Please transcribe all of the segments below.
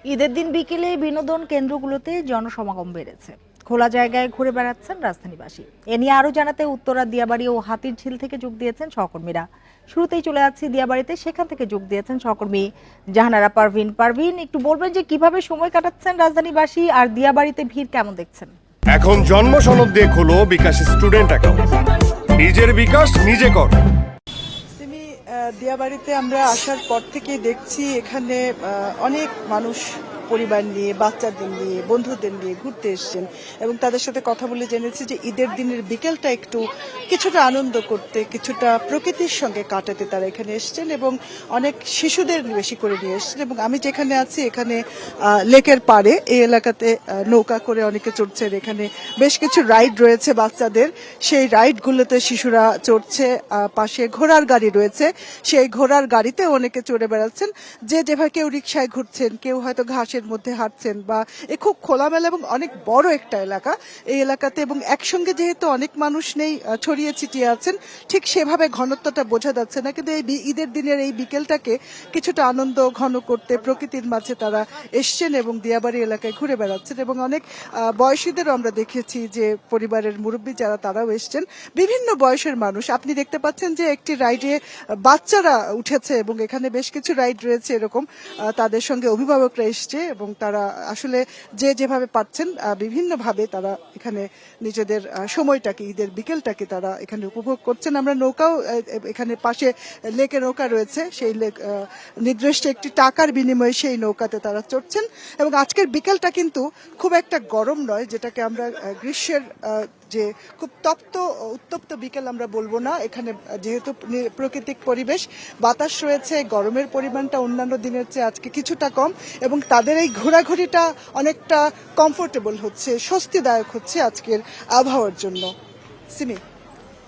ঈদের দিন বিকেলে বিনোদন কেন্দ্রগুলোতে জনসমাগম বেড়েছে। খোলা জায়গায় ঘুরে বেড়াচ্ছেন রাজধানীবাসী। এ নিয়ে আরো জানাতে উত্তরা, দিয়াবাড়ি ও হাতিরঝিল থেকে যোগ দিয়েছেন সহকর্মীরা। শুরুতেই চলে যাচ্ছি দিয়াবাড়িতে, সেখান থেকে যোগ দিয়েছেন সহকর্মী জাহানারা পারভিন। পারভিন, একটু বলবেন যে কিভাবে সময় কাটাচ্ছেন রাজধানীবাসী, আর দিয়াবাড়িতে ভিড় কেমন দেখছেন? এখন জন্ম সনদ দিয়ে খোলো বিকাশ স্টুডেন্ট অ্যাকাউন্ট। নিজের বিকাশ নিজে কর। দিয়াবাড়িতে আমরা আসার পর থেকেই দেখছি এখানে অনেক মানুষ পরিবার নিয়ে, বাচ্চাদের নিয়ে, বন্ধুদের নিয়ে ঘুরতে এসছেন এবং তাদের সাথে কথা বলে জেনেছি যে ঈদের দিনের বিকেলটা একটু কিছুটা আনন্দ করতে, কিছুটা প্রকৃতির সঙ্গে কাটাতে তারা এখানে এসছেন এবং অনেক শিশুদের বেশি করে নিয়ে এসছেন। এবং আমি যেখানে আছি এখানে লেকের পাড়ে এই এলাকাতে নৌকা করে অনেকে চড়ছেন। এখানে বেশ কিছু রাইড রয়েছে বাচ্চাদের, সেই রাইডগুলোতে শিশুরা চড়ছে। পাশে ঘোড়ার গাড়ি রয়েছে, সেই ঘোড়ার গাড়িতে অনেকে চড়ে বেড়াচ্ছেন। যে যেভাবে কেউ রিক্সায় ঘুরছেন, কেউ হয়তো ঘাসের মধ্যে হাঁটছেন। বা এ খুব খোলামেলা এবং অনেক বড় একটা এলাকা এই এলাকাতে, এবং একসঙ্গে যেহেতু অনেক মানুষ নেই, ছড়িয়ে ছিটিয়ে আছেন, ঠিক সেভাবে ঘনত্বটা বোঝা যাচ্ছে না। কিন্তু এই ঈদের দিনের এই বিকেলটাকে কিছুটা আনন্দ ঘন করতে প্রকৃতির মাঝে তারা এসছেন এবং দিয়াবাড়ি এলাকায় ঘুরে বেড়াচ্ছেন। এবং অনেক বয়সীদেরও আমরা দেখেছি যে পরিবারের মুরব্বী যারা, তারাও এসছেন। বিভিন্ন বয়সের মানুষ আপনি দেখতে পাচ্ছেন যে একটি রাইডে বাচ্চারা উঠেছে এবং এখানে বেশ কিছু রাইড রয়েছে এরকম, তাদের সঙ্গে অভিভাবকরা এসছে এবং তারা আসলে যে যেভাবে পাচ্ছেন বিভিন্নভাবে তারা এখানে নিজেদের সময়টাকে, ঈদের বিকেলটাকে তারা এখানে উপভোগ করছেন। আমরা নৌকাও এখানে পাশে লেকে নৌকা রয়েছে, সেই লেক নির্দিষ্ট একটি টাকার বিনিময়ে সেই নৌকাতে তারা চড়ছেন। এবং আজকের বিকেলটা কিন্তু খুব একটা গরম নয়, যেটাকে আমরা গ্রীষ্মের যে খুব উত্তপ্ত বিকেল আমরা বলবো না। এখানে যেহেতু প্রাকৃতিক পরিবেশ, বাতাস রয়েছে, গরমের পরিমাণটা অন্যান্য দিনের চেয়ে আজকে কিছুটা কম এবং তাদের এই ঘোরাঘুরিটা অনেকটা কমফোর্টেবল হচ্ছে, স্বস্তিদায়ক হচ্ছে আজকের আবহাওয়ার জন্য। সিমি,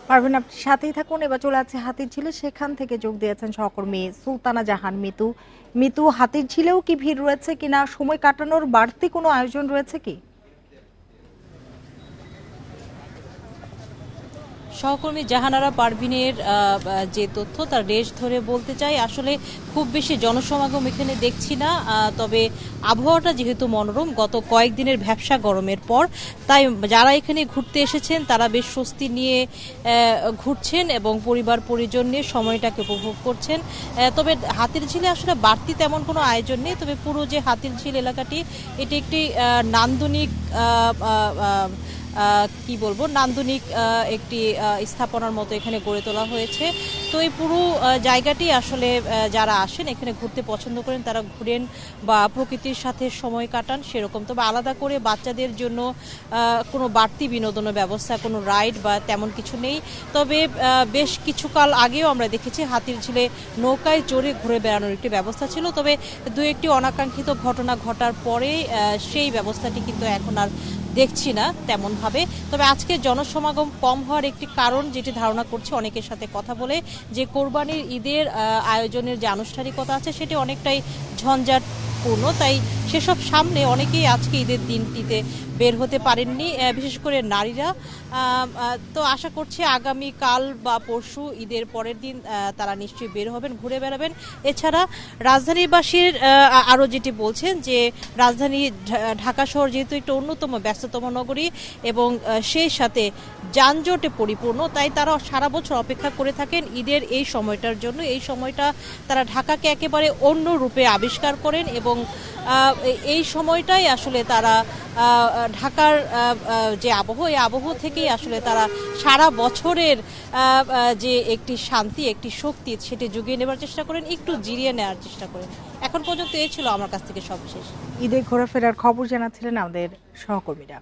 পারভিন, আপনি সাথেই থাকুন। এবার চলে যাচ্ছে হাতিরঝিলে, সেখান থেকে যোগ দিয়েছেন সহকর্মী সুলতানা জাহান মিতু। মিতু, হাতিরঝিলেও কি ভিড় রয়েছে কিনা, সময় কাটানোর বাড়তি কোনো আয়োজন রয়েছে কি? সহকর্মী জাহানারা পারভিনের যে তথ্য, তার রেশ ধরে বলতে চাই, আসলে খুব বেশি জনসমাগম এখানে দেখছি না। তবে আবহাওয়াটা যেহেতু মনোরম, গত কয়েকদিনের ভ্যাপসা গরমের পর, তাই যারা এখানে ঘুরতে এসেছেন তারা বেশ স্বস্তি নিয়ে ঘুরছেন এবং পরিবার পরিজন নিয়ে সময়টাকে উপভোগ করছেন। তবে হাতিরঝিলে আসলে বাড়তি তেমন কোনো আয়োজন নেই। তবে পুরো যে হাতিরঝিল এলাকাটি, এটি একটি নান্দনিক কি বলবো, নান্দনিক একটি স্থাপনার মতো এখানে গড়ে তোলা হয়েছে। তো এই পুরো জায়গাটি আসলে যারা আসেন এখানে ঘুরতে পছন্দ করেন, তারা ঘুরেন বা প্রকৃতির সাথে সময় কাটান সেরকম। তবে আলাদা করে বাচ্চাদের জন্য কোনো বাড়তি বিনোদনের ব্যবস্থা, কোনো রাইড বা তেমন কিছু নেই। তবে বেশ কিছুকাল আগেও আমরা দেখেছি হাতিরঝিলে নৌকায় চড়ে ঘুরে বেড়ানোর একটি ব্যবস্থা ছিল। তবে দু একটি অনাকাঙ্ক্ষিত ঘটনা ঘটার পরে সেই ব্যবস্থাটি কিন্তু এখন আর দেখছি না তেমন ভাবে। তবে আজকে জনসমাগম কম হওয়ার একটি কারণ, যেটি ধারণা করছি অনেকের সাথে কথা বলে, যে কোরবানির ঈদের আয়োজনের যে আনুষ্ঠানিকতা আছে সেটি অনেকটাই ঝঞ্ঝাটপূর্ণ। তাই সেসব সামনে অনেকেই আজকে ঈদের দিনটিতে বের হতে পারেননি, বিশেষ করে নারীরা। তো আশা করছি আগামী কাল বা পরশু, ঈদের পরের দিন তারা নিশ্চয়ই বের হবেন, ঘুরে বেড়াবেন। এছাড়া রাজধানীবাসীর আরও যেটি বলছেন যে রাজধানী ঢাকা শহর যেহেতু একটি অন্যতম ব্যস্ততম নগরী এবং সেই সাথে যানজটে পরিপূর্ণ, তাই তারা সারা বছর অপেক্ষা করে থাকেন ঈদের এই সময়টার জন্য। এই সময়টা তারা ঢাকাকে একেবারে অন্য রূপে আবিষ্কার করেন এবং এই সময়টাই আসলে তারা ঢাকার যে আবহাওয়া, এই আবহাওয়া থেকেই আসলে তারা সারা বছরের যে একটি শান্তি, একটি শক্তি, সেটি জুগিয়ে নেবার চেষ্টা করেন, একটু জিরিয়ে নেওয়ার চেষ্টা করেন। এখন পর্যন্ত এই ছিল আমার কাছ থেকে সবশেষ। ঈদে ঘোরাফেরার খবর জানাচ্ছিলেন আমাদের সহকর্মীরা।